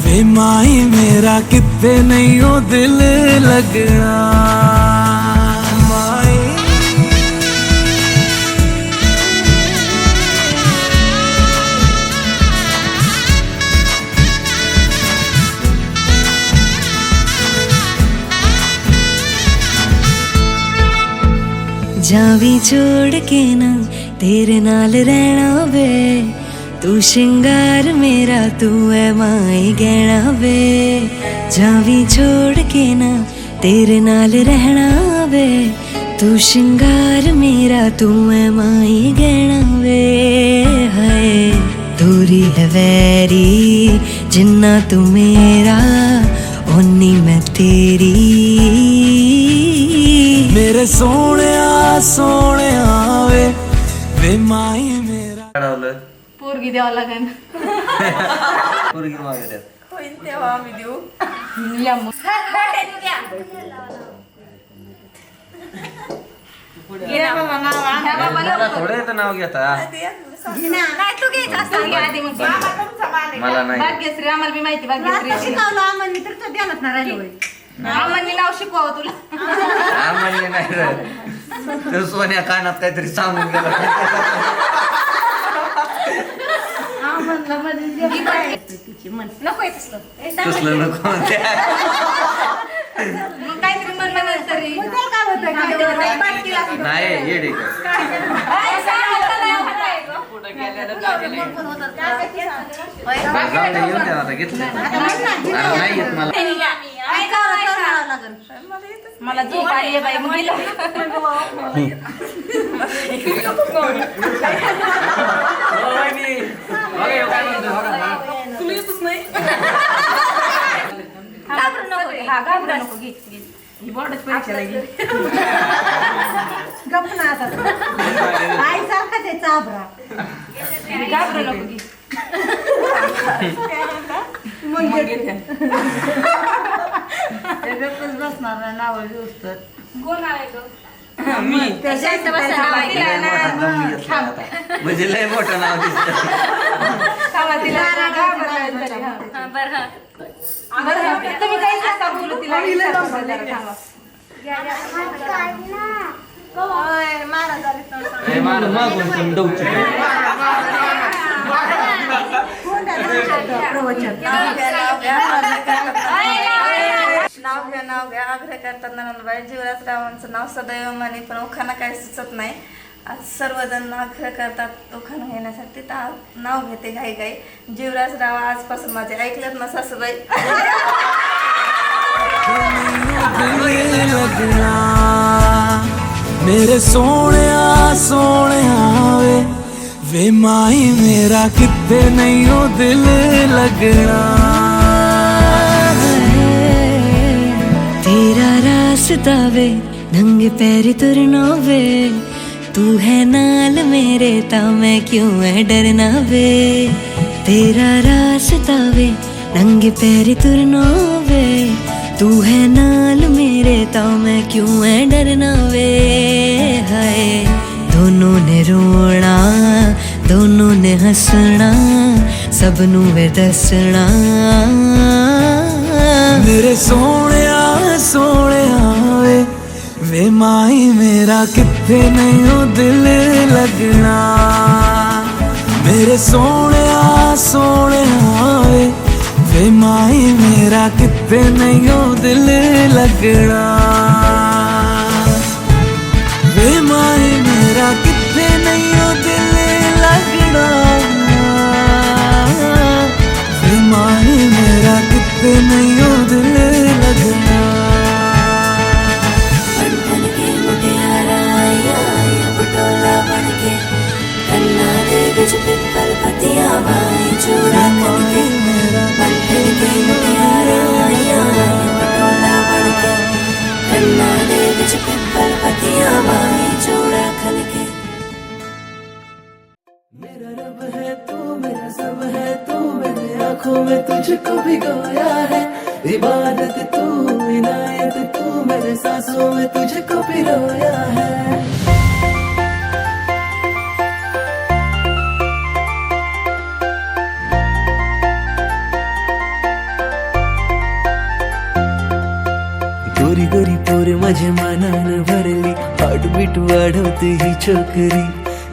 ਵੇ ਮਾਈ ਮੇਰਾ ਕਿੱਥੇ ਨਹੀਂ ਉਹ ਦਿਲ ਲੱਗਣਾ ਮਾਈ जावी छोड़ के ना तेरे नाल रहना वे तू श्रृंगार मेरा तू है माई गहना वे जावी छोड़ के ना तेरे नाल रहना वे तू श्रृंगार मेरा तू है माई गहना वे हाय दूरी है वैरी जिन्ना तू मेरा ओनी मैं तेरी मेरे सोहणिया सोहणिया वे माई मेरा पोरगी द्यावं लागेल पोरगी मागे होईल तेव्हा आम्ही देऊ या मग थोडं येतं नाव घेता नाही तू घ्यायचं असतं घ्या आधी मग मला नाही भाग्यश्री आम्हाला बी माहिती भाग्यश्री आम्हाला तर तो द्यायलाच ना राहिलो आम्हाला नाव शिकवावं तुला आम्हाला नाही रे. तो सोन्या कानात काहीतरी सांगून गेला नको तसलं नको मग काहीतरी म्हणलं तरी नाही येडे येऊन द्या आता घेतलं नाही येत मला मला झोप आली बाई मग तुला येतच नाही घाबरू नको घे ही बोर्डच परीक्षा लागली गप ना आता आई सारखाच आहे चाबरा घाबरू नको घे मग गप्पच बसणार नाही नावं दिवस तर कोण आहे ग म्हणजे लय मोठं नाव दिसतं तुम्ही काही नका बोलू तिला मागून पण डौची नाव घ्या आग्रह करतात नंदबाई जीवराज रावांचं नाव सदैव म्हणे पण ओखाना काही सुचत नाही आज सर्वजण आग्रह करतात ओखाना घेण्यासाठी तर नाव घेते घाई घाई जीवराज राव आजपासून माझे ऐकलत ना सासूबाई मेरे सोहणिया सोहणिया वे माई मेरा कितने नहीं हो दिल लगना तेरा रास्ता वे नंगे पैर तुरना वे तू है नाल मेरे ता मैं क्यों है डरना वे तेरा रास्ता वे नंगे पैर तुरना वे तू है नाल मेरे ता मैं क्यों है डरना वे हाय दोनों ने रोना दोनों ने हंसना सबनू वे दसना मेरे सोहणिया सोहणिया वे माई मेरा कितने नहीं हो दिल लगना मेरे सोहणिया सोहणिया वे माई मेरा कितने नहीं हो दिल लगना वे माई मेरा कितने नहीं हो दिल लगना वे माई मेरा कितने नहीं हो दिल लगना बन के मुटियारा आया पटोला बन के कन्ना दे बिच पिपल पतिया बाई चूड़ा बन के मुटियारा आया पटोला बन के बीच पिंपल पतियां बाई जोड़ा खनके। मेरा रब है तू, मेरा सब है तू, मेरे आंखों में तुझको भिगोया है। इबादत तू, इनायत तू, मेरे सांसों में तुझको पिरोया है। गोरी गोरी पोर माझ्या मानानं भरली, हार्टबीट वाढवते ही छोकरी।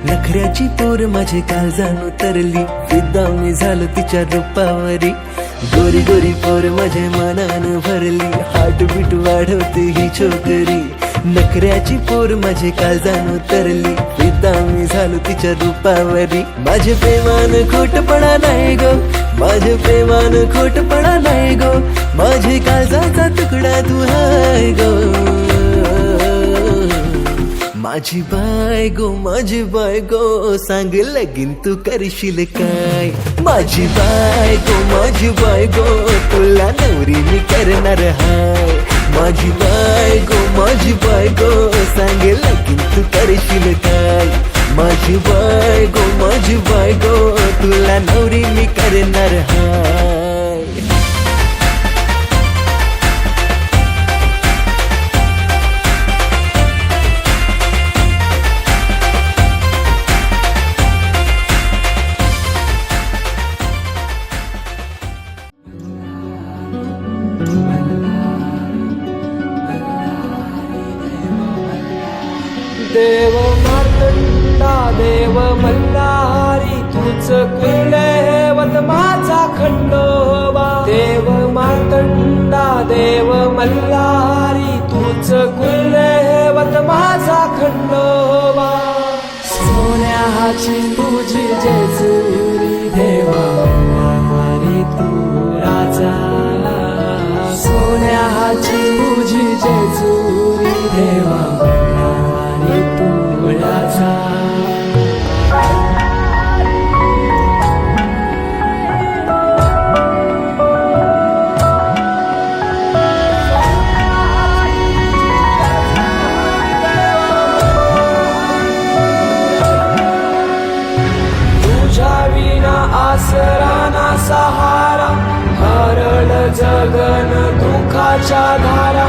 नखऱ्याची पोर माझे काळजान उतरली, फिदा मी झालो तिच्या रूपावरी। गोरी गोरी पोर माझ्या मानानं भरली, हार्टबीट वाढवते ही छोकरी। नखऱ्याची पोर माझे काळजान उतरली, फिदा मी झालो तिच्या रूपावरी। माझे प्रेमान खोटपणा नाही गो, माझे प्रेमान खोटपणा नाही गो, माझे काळजाचा तुकडा तू हाय गो। माझी बायगो सांग लगीन तू करशील काय। माझी बायगो तुला नवरी मी करणार हाय। माझी बायगो सांग लगीन तू करशील काय। माझी बायगो तुला नवरी मी करणार हाय। देव मार्तंडा देव मल्हारी तूच कुलदैवत माझा खंडोबा। देव मार्तंडा देव मल्हारी तूच कुलदैवत माझा खंडोबा। सोन्याची तुझी जेजुरी देवा मल्हारी तू राजा। सोन्याची तुझी जेजुरी देवा आसराना सहारा हरळ जगन दुःखाच्या धारा।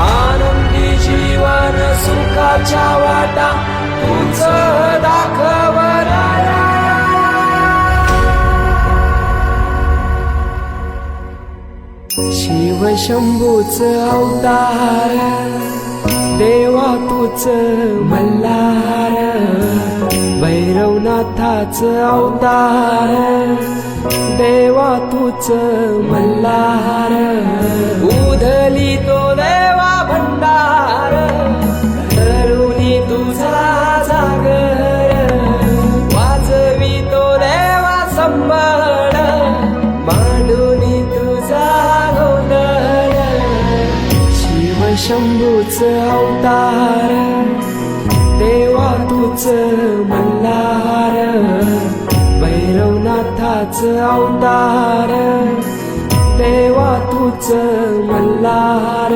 आनंदी जीवन सुखाच्या वाटा तूच दाखव राया। शिव शंभूच अवतार देवा तूच मल्हार। भैरवनाथाच अवतार देवा तूच मल्हार। उधली तो देवा भंडार धरुनी तुझा जागर। वाजवी तो देवा संबळ मांडुनी तुझा गोंधळ। शिव शंभूच अवतार देवा तूच मल्हार। भैरवनाथाच अवतार देवा तूच मल्हार।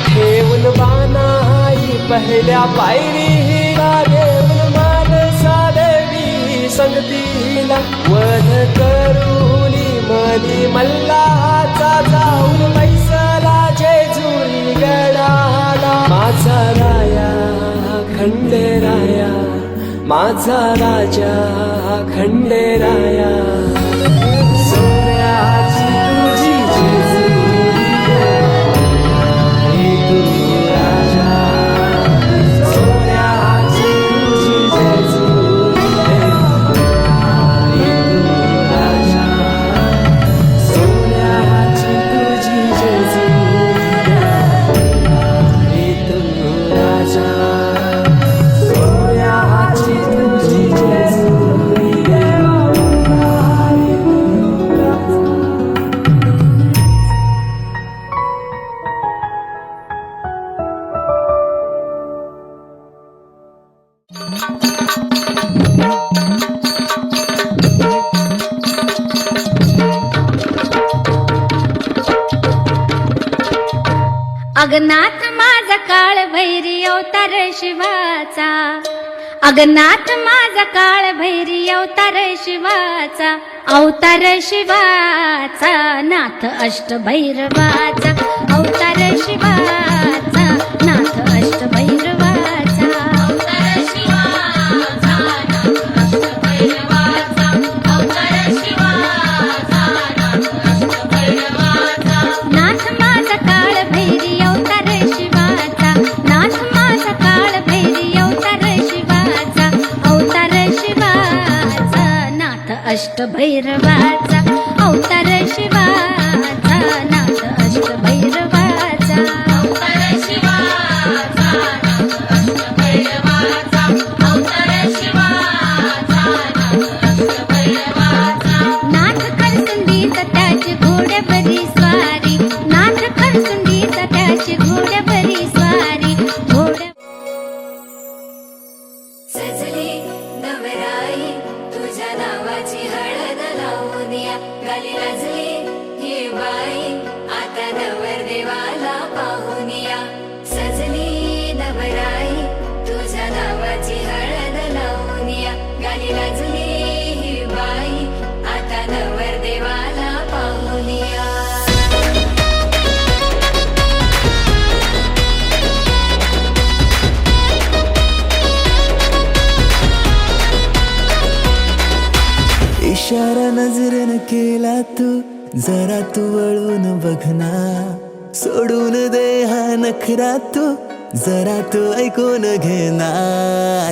ठेवून बानाई पहिल्या पायरी घेऊन मानसा देवी संगतीला। वध करूनी मनी मल्हाचा जाऊन बैसला जेजुरी गडाला। माझा राया खंडेराया, माझा राजा खंडेराया। सोन्याची तुझी जेजुरी तू राजा। सोन्याची तुझी जेजुरी तू राजा। सोन्याची तुझी जेजुरी तू राजा। सोन्याची तुझी जेजुरी अगनाथ माझा काळ भैरी अवतार शिवाचा, अगनाथ माझा काळ भैरी अवतार शिवाचा, अवतार शिवाचा नाथ अष्टभैरवाचा, अवतार शिवाचा नाथ अष्टभैरवाचा, अवतार शिवाचा नाथ अष्टभैरवाचा, अवतार शिवाचा नाथ अष्टभैरवाचा, नाथ माझा काळ भैरी अवतार शिवाचा, नाथ माझा काळ भैरी अवतार शिवाचा, अवतार शिवाचा नाथ अष्टभैरवाचा, अवतार शिवाचा नाथ अष्टभैरवाचा, अवतार शिवाचा नाथ अष्टभैरवाचा, अवतार शिवाचा नाथ अष्टभैरवाचा, नाथ खरसुंदीचा त्याची घोड्यावरी स्वारी, नाथ खरसुंदीचा त्याची घोड्यावरी स्वारी, घोड्या सजली नवराई तुझ्या नावाची हळद लावून या, गाली लाजली ही बाई आता नवरदेवाला पाहून या, सजली नवराई तुझ्या नावाची हळद लावून या, गाली लाजली ही बाई आता नवरदेवाला पाहून या. इशारा नजरेनं केला तू, जरा तू वळून बघना, सोडून दे हा नखरा तू, जरा तू ऐकून घेना,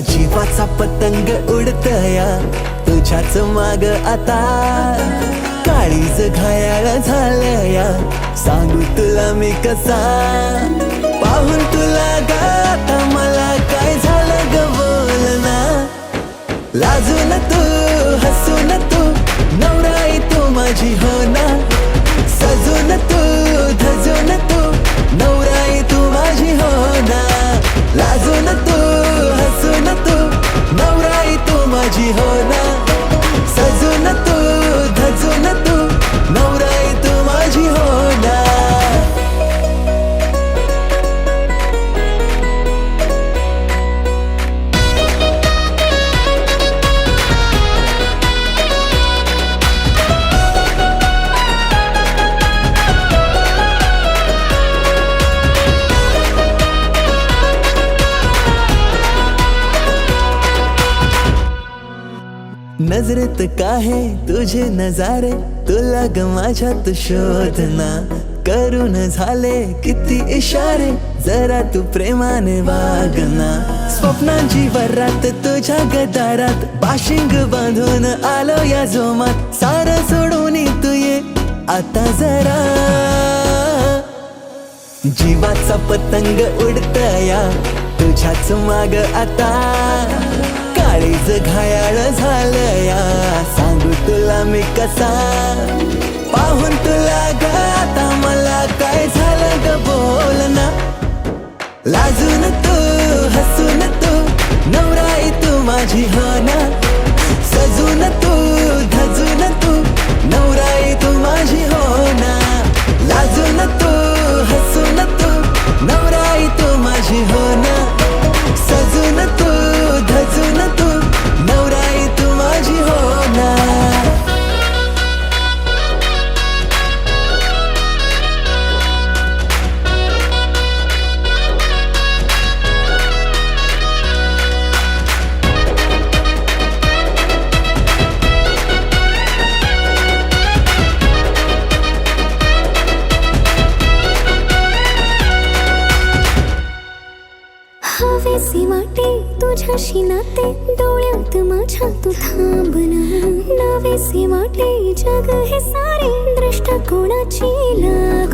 जीवाचा पतंग उडतया तुझ्याच माग आता, काळीज घायाळ झालया सांगू तुला मी कसा, पाहून तुला ग आता मला काय झालं ग बोलना, लाजून तू हसून तू नवराई तू माझी हो ना, सजून तू धजून तू नवराई तू माझी हो ना, लाजून तू हसून तू नवराई तू माझी हो ना, सजून तू धजून तू नवराई तू माझी हो ना. नजरेत काहे तुझे नजारे, तुला ग माझ्यात शोधना, करून झाले किती इशारे, जरा तू प्रेमाने वागना, स्वप्नांची वरात तुझ्या गदारात, बाशिंग बांधून आलो या जोमात, सारं सोडून तू ये आता जरा, जीवाचा पतंग उडतया तुझ्याच माग आता, काळीज घायाळ झालया सांगू तुला मी कसा, पाहून तुला ग आता मला काय झालं ग बोलना, लाजून तू हसून तू नवराई तू माझी हो ना, सजून तू धजून तू नवराई तू माझी हो ना, लाजून तू हसून तू नवराई तू माझी हो ना, सजून तू धजून तू नवराई तू माझी हो ना. हवेसे वाटे तुझ्याशी नाते, डोळ्यात माझ्या तू थांबना, नवेसे वाटे जग हे सारे दृष्ट कोणाची ला